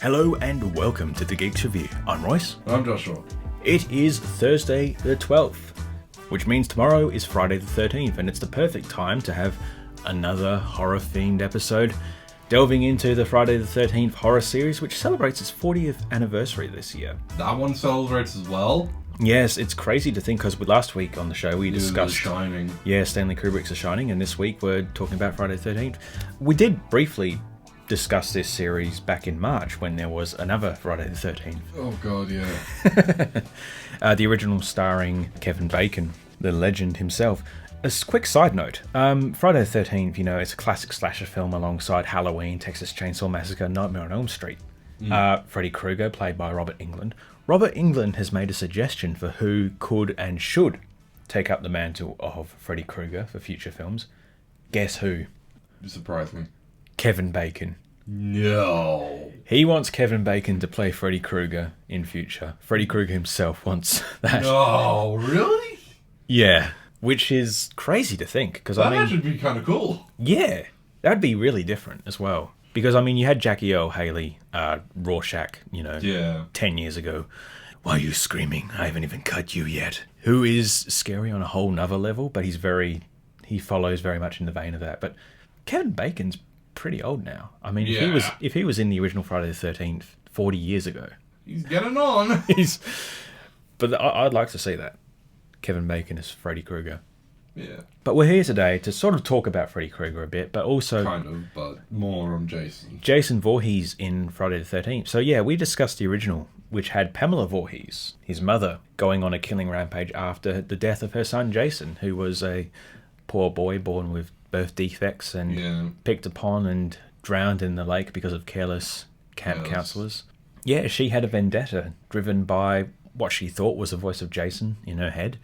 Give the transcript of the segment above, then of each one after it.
Hello and welcome to the Geeks Review. I'm Royce. I'm Joshua. It is Thursday the 12th, which means tomorrow is Friday the 13th, and it's the perfect time to have another horror-themed episode delving into the Friday the 13th horror series, which celebrates its 40th anniversary this year. That one celebrates as well? Yes, it's crazy to think, because last week on the show we discussed The Shining. Yeah, Stanley Kubrick's The Shining, and this week we're talking about Friday the 13th. We did briefly discuss this series back in March when there was another Friday the 13th. Oh god, yeah. The original starring Kevin Bacon, the legend himself. A quick side note, Friday the 13th, it's a classic slasher film alongside Halloween, Texas Chainsaw Massacre, Nightmare on Elm Street. Freddy Krueger, played by Robert Englund. Robert Englund has made a suggestion for who could and should take up the mantle of Freddy Krueger for future films. Guess who? You surprised me. Kevin Bacon. No. He wants Kevin Bacon to play Freddy Krueger in future. Freddy Krueger himself wants that. No, really? Yeah, which is crazy to think. Because That should be kind of cool. Yeah, that'd be really different as well. Because, you had Jackie Earle Haley, Rorschach, 10 years ago. Why are you screaming? I haven't even cut you yet. Who is scary on a whole nother level, but he follows very much in the vein of that. But Kevin Bacon's pretty old now. If he was in the original Friday the 13th 40 years ago. He's getting on. But I'd like to see that. Kevin Bacon as Freddy Krueger. Yeah. But we're here today to sort of talk about Freddy Krueger a bit, but also... Kind of, but more on Jason. Jason Voorhees in Friday the 13th. So yeah, we discussed the original, which had Pamela Voorhees, his mother, going on a killing rampage after the death of her son Jason, who was a poor boy born with birth defects and picked upon and drowned in the lake because of careless camp counselors. Yeah, she had a vendetta driven by what she thought was the voice of Jason in her head.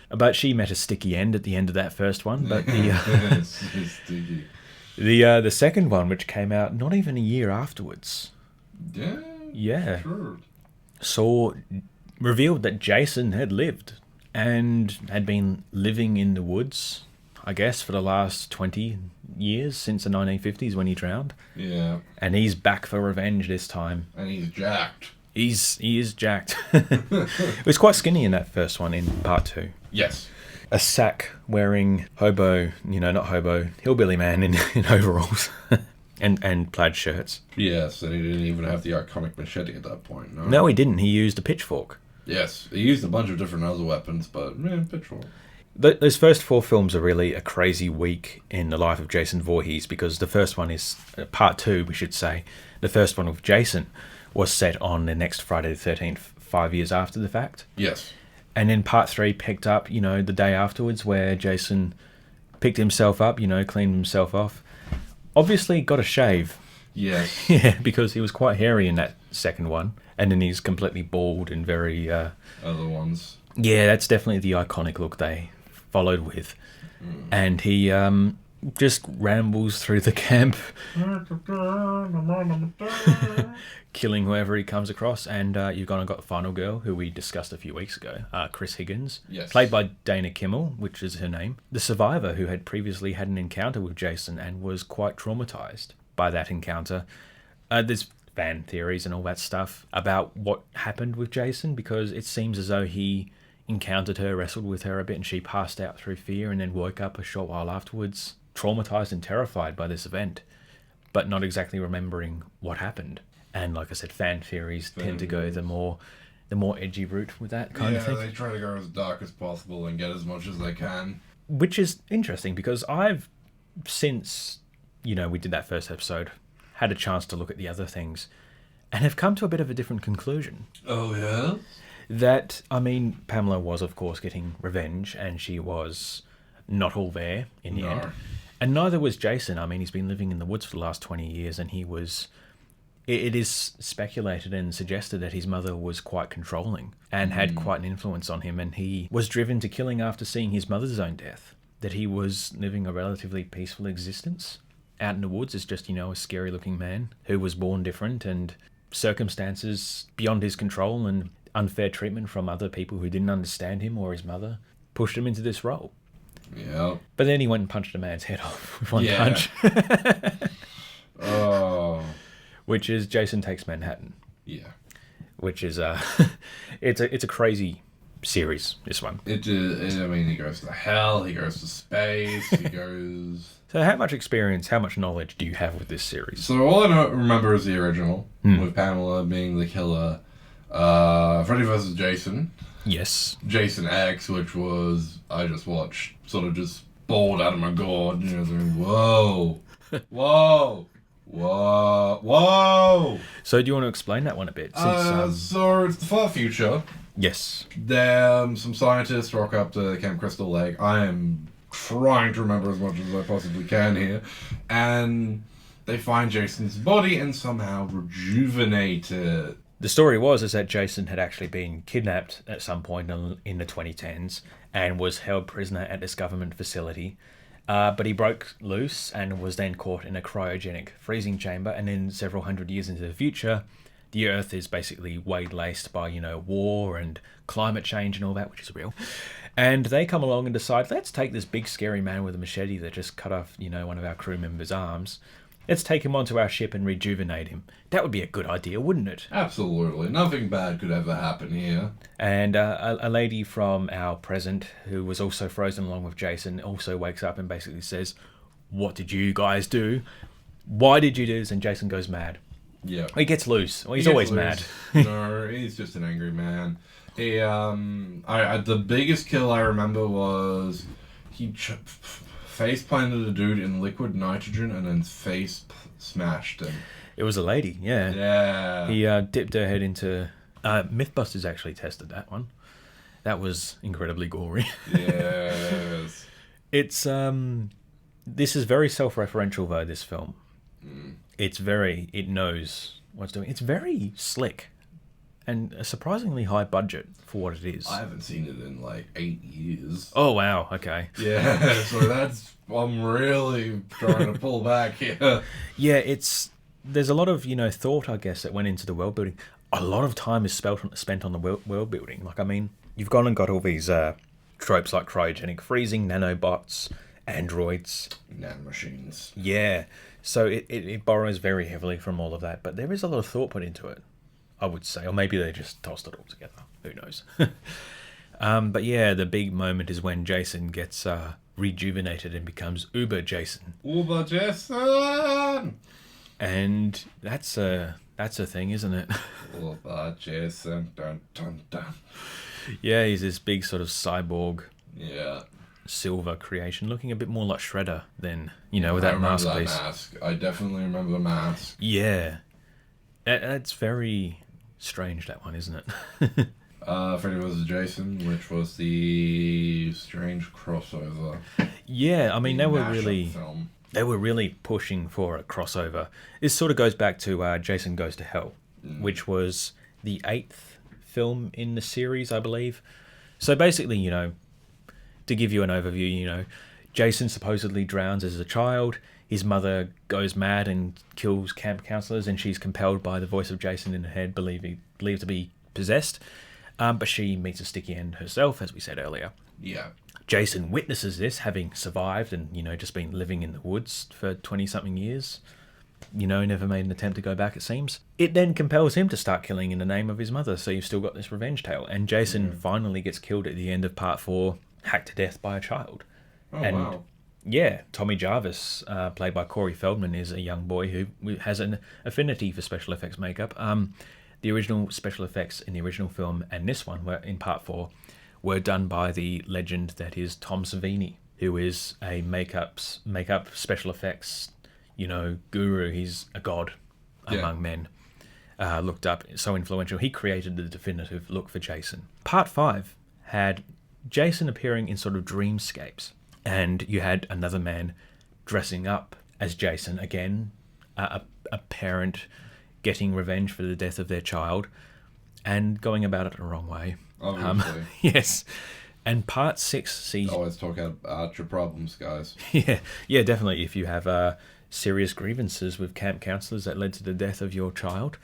But she met a sticky end at the end of that first one. But the second one, which came out not even a year afterwards. Yeah. Sure. Revealed that Jason had lived and had been living in the woods, I guess, for the last 20 years, since the 1950s when he drowned. Yeah. And he's back for revenge this time. And he's jacked. He is jacked. It was quite skinny in that first one in part 2. Yes. A sack wearing not hobo, hillbilly man in overalls and plaid shirts. Yes, and he didn't even have the iconic machete at that point. No, he didn't. He used a pitchfork. Yes, he used a bunch of different other weapons, but pitchfork. Those first 4 films are really a crazy week in the life of Jason Voorhees, because the first one is part 2, we should say. The first one with Jason was set on the next Friday the 13th, 5 years after the fact. Yes. And then part 3 picked up, the day afterwards, where Jason picked himself up, cleaned himself off. Obviously got a shave. Yes. Yeah, because he was quite hairy in that second one. And then he's completely bald and very... Other ones. Yeah, that's definitely the iconic look they followed with. And he just rambles through the camp, killing whoever he comes across. And you've got the final girl, who we discussed a few weeks ago, Chris Higgins, played by Dana Kimmel, which is her name, the survivor who had previously had an encounter with Jason and was quite traumatized by that encounter. There's fan theories and all that stuff about what happened with Jason, because it seems as though he encountered her, wrestled with her a bit, and she passed out through fear and then woke up a short while afterwards, traumatized and terrified by this event, but not exactly remembering what happened. And like I said, fan theories tend to go the more edgy route with that kind of thing. Yeah, they try to go as dark as possible and get as much as they can. Which is interesting, because I've, since, we did that first episode, had a chance to look at the other things and have come to a bit of a different conclusion. Oh, yeah? That, Pamela was, of course, getting revenge, and she was not all there in the end. And neither was Jason. He's been living in the woods for the last 20 years, and he was... It is speculated and suggested that his mother was quite controlling and had quite an influence on him, and he was driven to killing after seeing his mother's own death. That he was living a relatively peaceful existence out in the woods as just, a scary-looking man who was born different, and circumstances beyond his control and unfair treatment from other people who didn't understand him or his mother pushed him into this role. Yeah. But then he went and punched a man's head off with one punch. Oh. which is Jason Takes Manhattan. Yeah. Which is it's a crazy series, this one. It is. I mean, he goes to hell, he goes to space, he goes... So how much experience, how much knowledge do you have with this series? So all I remember is the original, with Pamela being the killer. Freddy vs. Jason. Yes. Jason X, which was, I just watched, sort of just bored out of my gourd. You know, whoa. Whoa. Whoa. Whoa. So do you want to explain that one a bit? So it's the far future. Yes. There, some scientists rock up to Camp Crystal Lake. I am trying to remember as much as I possibly can here. And they find Jason's body and somehow rejuvenate it. The story is that Jason had actually been kidnapped at some point in the 2010s and was held prisoner at this government facility. But he broke loose and was then caught in a cryogenic freezing chamber. And then several hundred years into the future, the Earth is basically waylaid by, war and climate change and all that, which is real. And they come along and decide, let's take this big scary man with a machete that just cut off, one of our crew members' arms. Let's take him onto our ship and rejuvenate him. That would be a good idea, wouldn't it? Absolutely. Nothing bad could ever happen here. And a lady from our present, who was also frozen along with Jason, also wakes up and basically says, what did you guys do? Why did you do this? And Jason goes mad. Yeah. He gets loose. Well, he's always mad. No, he's just an angry man. He, the biggest kill I remember was he face planted a dude in liquid nitrogen and then face smashed him. It was a lady, yeah. Yeah. He dipped her head into... Mythbusters actually tested that one. That was incredibly gory. Yes. It's... This is very self-referential, though, this film. It knows what's doing. It's very slick. And a surprisingly high budget for what it is. I haven't seen it in like 8 years. Oh, wow. Okay. Yeah, so I'm really trying to pull back here. Yeah, there's a lot of, thought, I guess, that went into the world building. A lot of time is spent on the world building. Like, I mean, you've gone and got all these tropes like cryogenic freezing, nanobots, androids. Nanomachines. Yeah. So it borrows very heavily from all of that. But there is a lot of thought put into it, I would say. Or maybe they just tossed it all together. Who knows? But yeah, the big moment is when Jason gets rejuvenated and becomes Uber Jason. Uber Jason! And that's a thing, isn't it? Uber Jason. Dun, dun, dun. Yeah, he's this big sort of cyborg. Yeah. Silver creation, looking a bit more like Shredder than, with that mask piece. That mask. I definitely remember the mask. Yeah. It's very strange, that one, isn't it? Freddy vs. Jason, which was the strange crossover. Yeah, I mean, they were really film. pushing for a crossover. This sort of goes back to Jason Goes to Hell, which was the 8th film in the series, I believe. So basically, to give you an overview, Jason supposedly drowns as a child. His mother goes mad and kills camp counselors, and she's compelled by the voice of Jason in her head, believed to be possessed. But she meets a sticky end herself, as we said earlier. Yeah. Jason witnesses this, having survived and, just been living in the woods for 20-something years. Never made an attempt to go back, it seems. It then compels him to start killing in the name of his mother, so you've still got this revenge tale. And Jason finally gets killed at the end of part 4, hacked to death by a child. Oh, wow. Yeah, Tommy Jarvis, played by Corey Feldman, is a young boy who has an affinity for special effects makeup. The original special effects in the original film and this one, were in part 4, were done by the legend that is Tom Savini, who is a makeup special effects, guru. He's a god among men. Looked up, so influential. He created the definitive look for Jason. Part 5 had Jason appearing in sort of dreamscapes, and you had another man dressing up as Jason again, a parent getting revenge for the death of their child and going about it the wrong way. Obviously. Yes. And part 6 sees... Always talk about your problems, guys. Yeah, definitely. If you have serious grievances with camp counselors that led to the death of your child,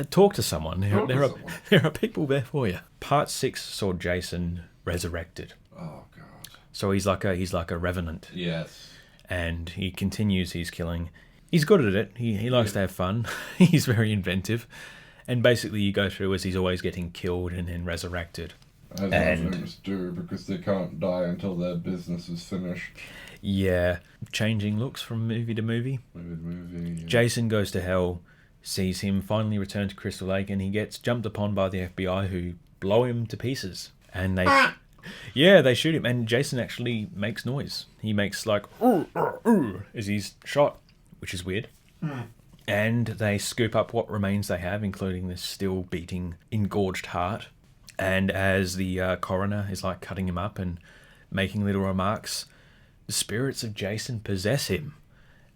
talk to someone. There are people there for you. Part 6 saw Jason resurrected. Oh, God. So he's like a revenant. Yes. And he continues his killing. He's good at it. He likes to have fun. He's very inventive. And basically you go through as he's always getting killed and then resurrected. As others do, because they can't die until their business is finished. Yeah. Changing looks from movie to movie. Yeah. Jason goes to hell, sees him finally return to Crystal Lake, and he gets jumped upon by the FBI, who blow him to pieces. And they shoot him. And Jason actually makes noise. He makes like, ooh, ooh, ooh, as he's shot, which is weird. And they scoop up what remains they have, including this still beating, engorged heart. And as the coroner is like cutting him up and making little remarks, the spirits of Jason possess him.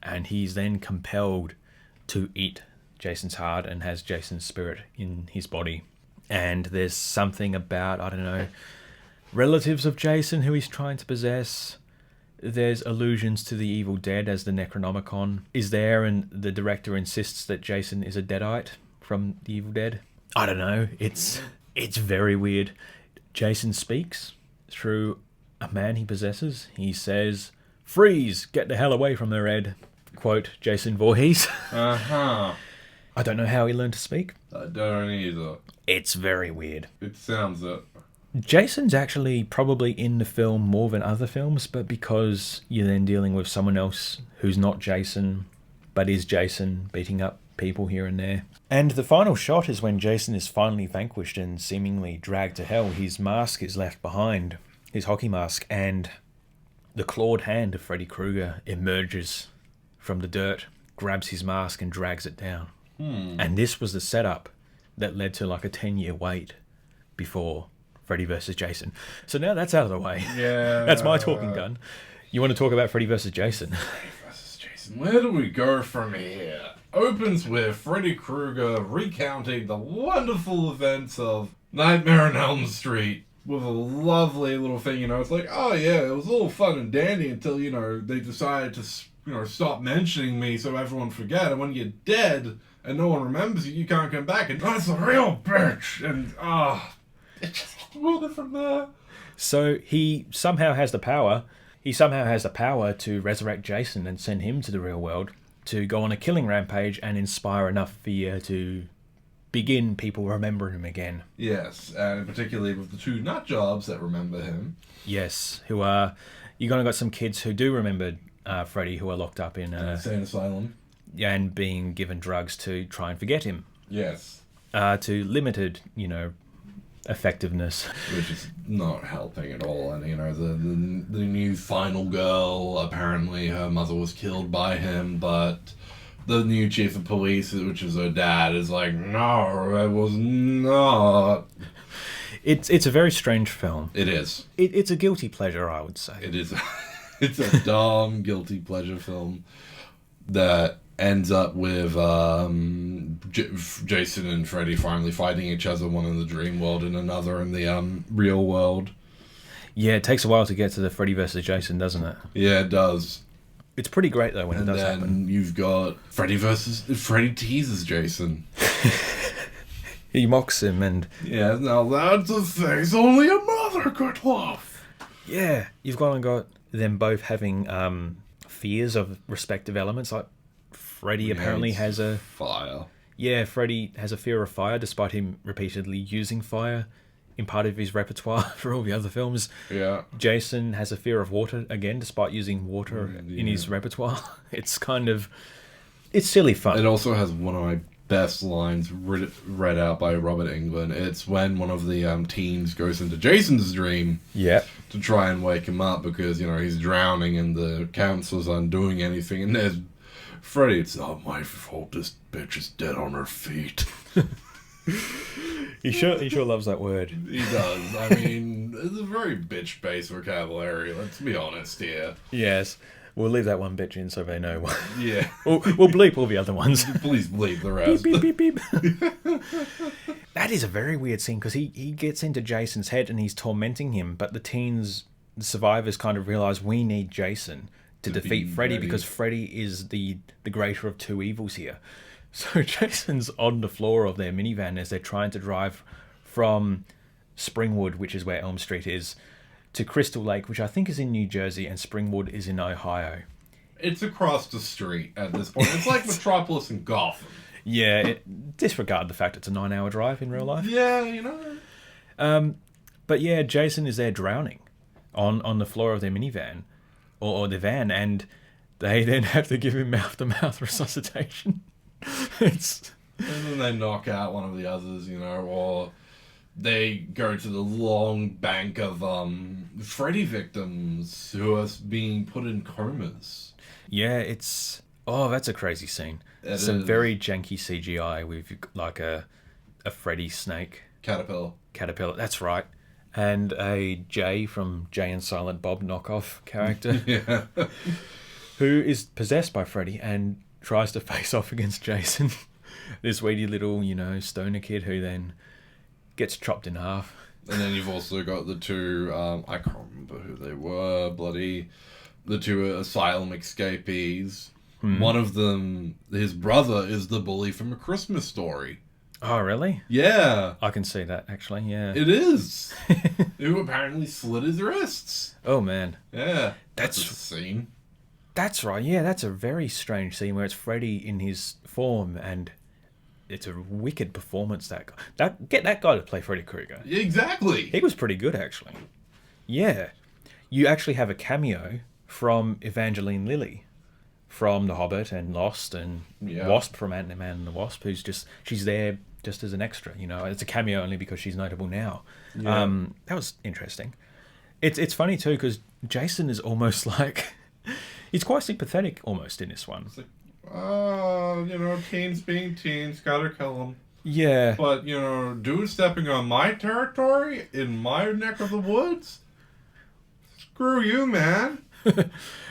And he's then compelled to eat Jason's heart and has Jason's spirit in his body. And there's something about, I don't know, relatives of Jason who he's trying to possess. There's allusions to the Evil Dead, as the Necronomicon is there, and the director insists that Jason is a Deadite from the Evil Dead. I don't know. It's very weird. Jason speaks through a man he possesses. He says, "Freeze! Get the hell away from their head." Quote, Jason Voorhees. Uh-huh. I don't know how he learned to speak. I don't either. It's very weird. It sounds it. Jason's actually probably in the film more than other films, but because you're then dealing with someone else who's not Jason, but is Jason, beating up people here and there. And the final shot is when Jason is finally vanquished and seemingly dragged to hell. His mask is left behind, his hockey mask, and the clawed hand of Freddy Krueger emerges from the dirt, grabs his mask and drags it down. And this was the setup that led to like a 10-year wait before Freddy vs. Jason. So now that's out of the way. Yeah. That's my talking done. You want to talk about Freddy vs. Jason? Freddy vs. Jason. Where do we go from here? Opens with Freddy Krueger recounting the wonderful events of Nightmare on Elm Street with a lovely little thing, It's like, oh yeah, it was all fun and dandy until, they decided to, stop mentioning me so everyone forget. And when you're dead and no one remembers you, you can't come back. And that's a real bitch. And, it just exploded from there. So he somehow has the power. He somehow has the power to resurrect Jason and send him to the real world to go on a killing rampage and inspire enough fear to begin people remembering him again. Yes, and particularly with the two nut jobs that remember him. Yes, who are... You're going to got some kids who do remember Freddy, who are locked up in insane asylum. Yeah, and being given drugs to try and forget him. Yes. To limited, effectiveness. Which is not helping at all. And, the new final girl, apparently her mother was killed by him, but the new chief of police, which is her dad, is like, no, I was not. It's a very strange film. It is. It's a guilty pleasure, I would say. It is. It's a dumb guilty pleasure film that ends up with Jason and Freddie finally fighting each other, one in the dream world and another in the real world. Yeah, it takes a while to get to the Freddy versus Jason, doesn't it? Yeah, it does. It's pretty great, though, when it does happen. And then you've got Freddy teases Jason. He mocks him and... Yeah, now that's a face only a mother could love. Yeah, you've got them both having fears of respective elements. Like, Freddie apparently has a... Fire. Yeah, Freddie has a fear of fire, despite him repeatedly using fire in part of his repertoire for all the other films. Yeah. Jason has a fear of water, again, despite using water in his repertoire. It's kind of... It's silly fun. It also has one of my best lines read out by Robert Englund. It's when one of the teens goes into Jason's dream to try and wake him up because, he's drowning and the counselors aren't doing anything. And there's Freddie, it's not my fault this bitch is dead on her feet. He sure loves that word. He does. I mean, it's a very bitch-based vocabulary, let's be honest here. Yes. We'll leave that one bitch in so they know. Yeah. We'll bleep all the other ones. Please bleep the rest. Beep, beep, beep, beep. That is a very weird scene because he gets into Jason's head and he's tormenting him, but the survivors kind of realize we need Jason to defeat Freddy because Freddy is the greater of two evils here. So Jason's on the floor of their minivan as they're trying to drive from Springwood, which is where Elm Street is, to Crystal Lake, which I think is in New Jersey, and Springwood is in Ohio. It's across the street at this point. It's like Metropolis and Gotham. Yeah, disregard the fact it's a 9-hour drive in real life. Yeah, you know. But yeah, Jason is there drowning on the floor of their minivan or their van, and they then have to give him mouth-to-mouth resuscitation. And then they knock out one of the others, you know, or they go to the long bank of Freddy victims who are being put in comas. Yeah, that's a crazy scene. Some very janky CGI with like a Freddy snake. Caterpillar, that's right. And a Jay from Jay and Silent Bob knockoff character. Yeah. Who is possessed by Freddy and tries to face off against Jason. This weedy little, stoner kid who then gets chopped in half. And then you've also got the two, I can't remember who they were, the two asylum escapees. One of them, his brother, is the bully from A Christmas Story. Oh, really? Yeah. I can see that, actually, yeah. It is. Who apparently slit his wrists. Oh, man. Yeah. That's a scene. That's right, yeah. That's a very strange scene where it's Freddy in his form, and it's a wicked performance, that guy. Get that guy to play Freddy Krueger. Yeah, exactly. He was pretty good, actually. Yeah. You actually have a cameo from Evangeline Lilly from The Hobbit and Lost, and Wasp from Ant-Man and the Wasp, she's there just as an extra, It's a cameo only because she's notable now. Yeah. That was interesting. It's funny too because Jason is almost like he's quite sympathetic almost in this one. It's like, teens being teens, gotta kill them. Yeah. But dude stepping on my territory in my neck of the woods. Screw you, man.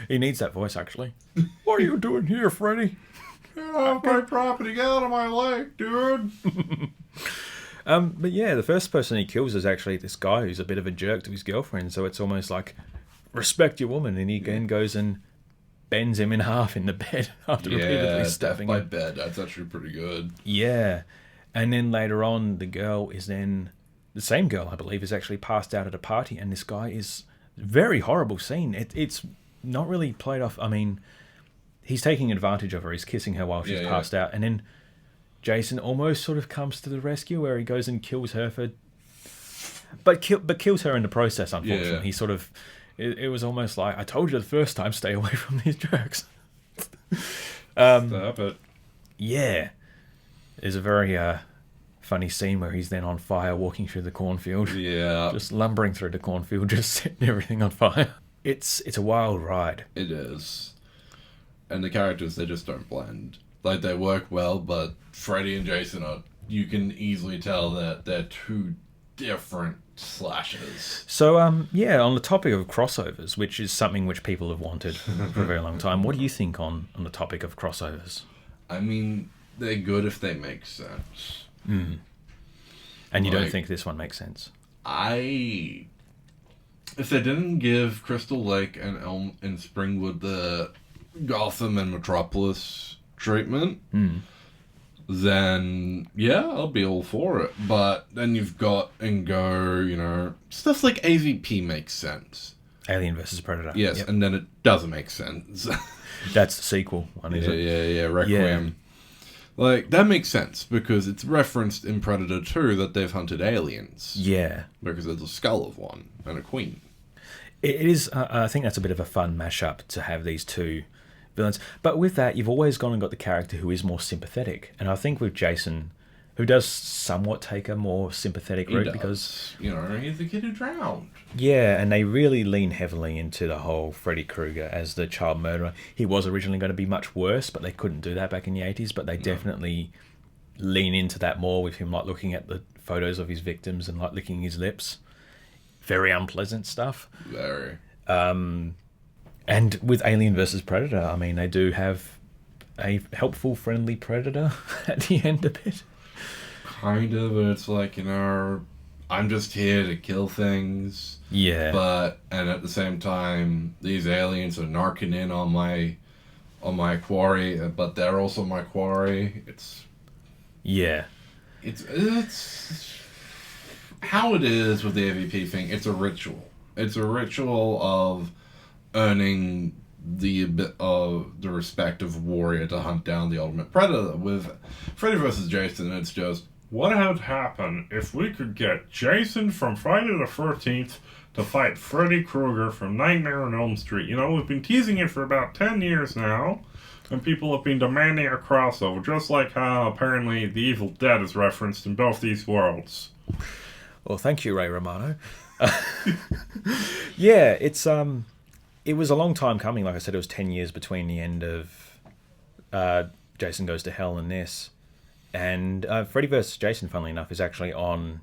He needs that voice, actually. What are you doing here, Freddy? Get off my property, get out of my lake, dude. But yeah, the first person he kills is actually this guy who's a bit of a jerk to his girlfriend, so it's almost like, respect your woman, and he again goes and bends him in half in the bed after repeatedly stabbing him. Death by bed, that's actually pretty good. Yeah. And then later on, the same girl, I believe, is actually passed out at a party, and this guy is very horrible scene. It's not really played off. I mean, he's taking advantage of her. He's kissing her while she's passed out. And then Jason almost sort of comes to the rescue where he goes and kills her but kills her in the process, unfortunately. Yeah. He sort of... It was almost like, I told you the first time, stay away from these jerks. Stop it. Yeah. There's a very funny scene where he's then on fire walking through the cornfield. Yeah. Just lumbering through the cornfield, just setting everything on fire. It's a wild ride. It is. And the characters, they just don't blend. Like, they work well, but Freddy and Jason you can easily tell that they're two different slashers. So, on the topic of crossovers, which is something which people have wanted for a very long time, what do you think on the topic of crossovers? I mean, they're good if they make sense. Mm. And you don't think this one makes sense? If they didn't give Crystal Lake and Elm and Springwood the Gotham and Metropolis treatment, then I'll be all for it. But then you've got and go, stuff like AVP makes sense. Alien vs. Predator. Yes, yep. And then it doesn't make sense. That's the sequel one, is it? Yeah, Requiem. Yeah. Like, that makes sense, because it's referenced in Predator 2 that they've hunted aliens. Yeah. Because there's a skull of one, and a queen. It is, I think that's a bit of a fun mashup to have these two villains. But with that, you've always gone and got the character who is more sympathetic. And I think with Jason, who does somewhat take a more sympathetic route because... he's the kid who drowned. Yeah, and they really lean heavily into the whole Freddy Krueger as the child murderer. He was originally going to be much worse, but they couldn't do that back in the 80s, but they definitely lean into that more with him, like looking at the photos of his victims and like licking his lips. Very unpleasant stuff. Very. And with Alien vs. Predator, I mean, they do have a helpful, friendly Predator at the end a bit. Kind of, but it's like, I'm just here to kill things. Yeah. And at the same time, these aliens are narking in on my quarry, but they're also my quarry. It's how it is with the AVP thing. It's a ritual. It's a ritual of earning the respective warrior to hunt down the ultimate predator. With Freddy vs. Jason, it's just, what would happen if we could get Jason from Friday the 13th to fight Freddy Krueger from Nightmare on Elm Street? You know, we've been teasing it for about 10 years now, and people have been demanding a crossover, just like how apparently The Evil Dead is referenced in both these worlds. Well, thank you, Ray Romano. Yeah, it was a long time coming. Like I said, it was 10 years between the end of Jason Goes to Hell and this. And Freddy vs. Jason, funnily enough, is actually on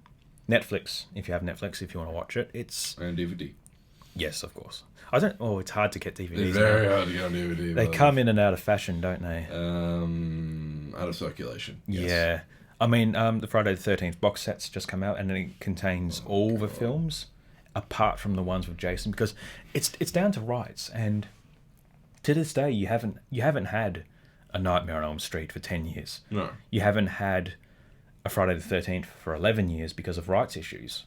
Netflix. If you have Netflix, if you want to watch it, and DVD. Yes, of course. It's hard to get DVDs. It's very hard to get on DVD. They come in and out of fashion, don't they? Out of circulation. Yes. Yeah. I mean, the Friday the 13th box set's just come out, and it contains all the films, apart from the ones with Jason, because it's down to rights. And to this day, you haven't had a Nightmare on Elm Street for 10 years. No. You haven't had a Friday the 13th for 11 years because of rights issues.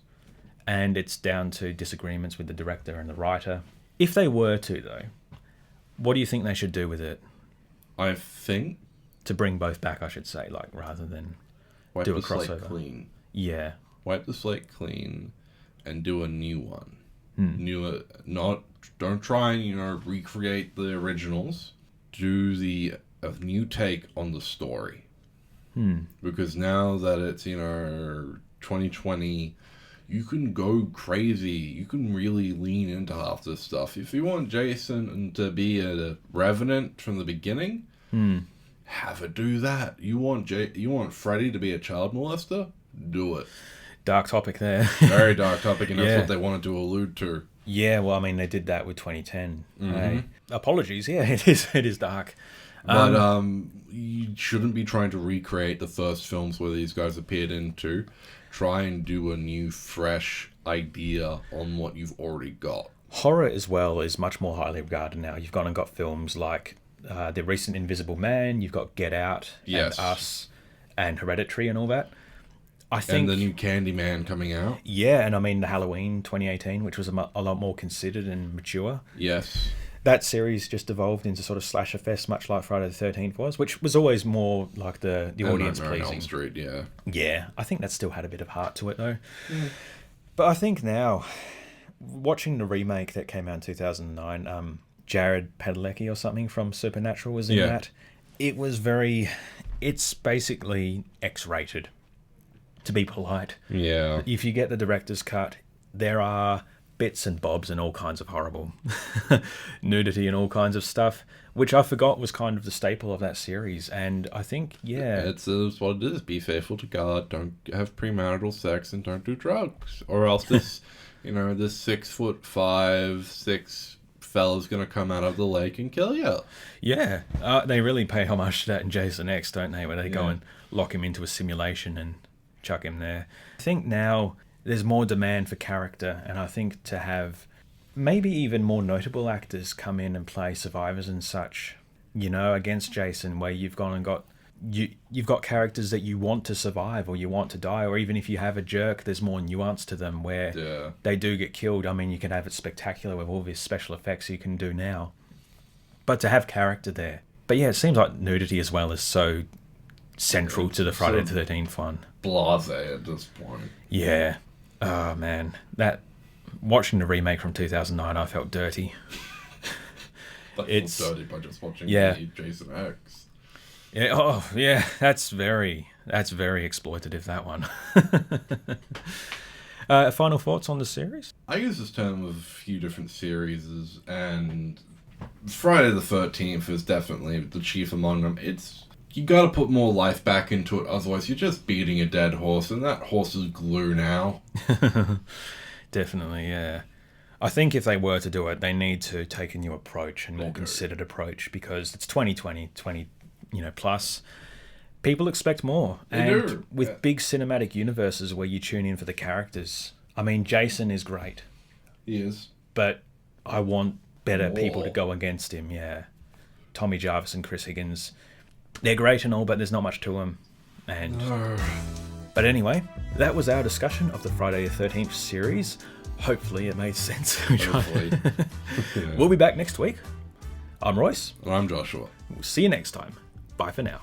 And it's down to disagreements with the director and the writer. If they were to, though, what do you think they should do with it? I think... To bring both back, I should say, like, rather than do a crossover. Wipe the slate clean. Yeah. Wipe the slate clean and do a new one. Don't try and, recreate the originals. Do a new take on the story. Because now that it's, 2020, you can go crazy. You can really lean into half this stuff. If you want Jason to be a revenant from the beginning, have it do that. You want Freddie to be a child molester? Do it. Dark topic there. Very dark topic, and that's what they wanted to allude to. Yeah, well, I mean, they did that with 2010. Apologies, yeah, it is dark. But you shouldn't be trying to recreate the first films where these guys appeared into. Try and do a new, fresh idea on what you've already got. Horror, as well, is much more highly regarded now. You've gone and got films like the recent Invisible Man, you've got Get Out, and Us, and Hereditary and all that. I think, and the new Candyman coming out. Yeah, and I mean the Halloween 2018, which was a lot more considered and mature. Yes. That series just evolved into sort of slasher fest, much like Friday the 13th was, which was always more like the audience pleasing. Elm Street, yeah. Yeah, I think that still had a bit of heart to it though. But I think now, watching the remake that came out in 2009, Jared Padalecki or something from Supernatural was in that. It's basically X-rated, to be polite. Yeah. If you get the director's cut, there are bits and bobs and all kinds of horrible nudity and all kinds of stuff, which I forgot was kind of the staple of that series. And I think, it's what it is. Be faithful to God, don't have premarital sex, and don't do drugs. Or else this, this 6'5", fella's gonna come out of the lake and kill you. Yeah. They really pay homage to that in Jason X, don't they? Where they go and lock him into a simulation and chuck him there. I think now there's more demand for character, and I think to have maybe even more notable actors come in and play survivors and such, against Jason, where you've gone and got you've got characters that you want to survive or you want to die, or even if you have a jerk, there's more nuance to them where they do get killed. I mean, you can have it spectacular with all these special effects you can do now, but to have character there. But yeah, it seems like nudity as well is so central to the Friday the 13th one. Blasé at this point. Yeah. Oh man, watching the remake from 2009, I felt dirty. It's dirty by just watching the Jason X. Yeah. Oh yeah, that's very exploitative, that one. Final thoughts on the series? I use this term with a few different series, and Friday the 13th is definitely the chief among them. You gotta put more life back into it, otherwise you're just beating a dead horse, and that horse is glue now. Definitely, yeah. I think if they were to do it, they need to take a new approach and more considered approach, because it's 2020, plus. People expect more. With big cinematic universes where you tune in for the characters. I mean, Jason is great. He is. But I want better people to go against him, yeah. Tommy Jarvis and Chris Higgins, they're great and all, but there's not much to them. But anyway, that was our discussion of the Friday the 13th series. Hopefully it made sense. Hopefully. We'll be back next week. I'm Royce. And I'm Joshua. We'll see you next time. Bye for now.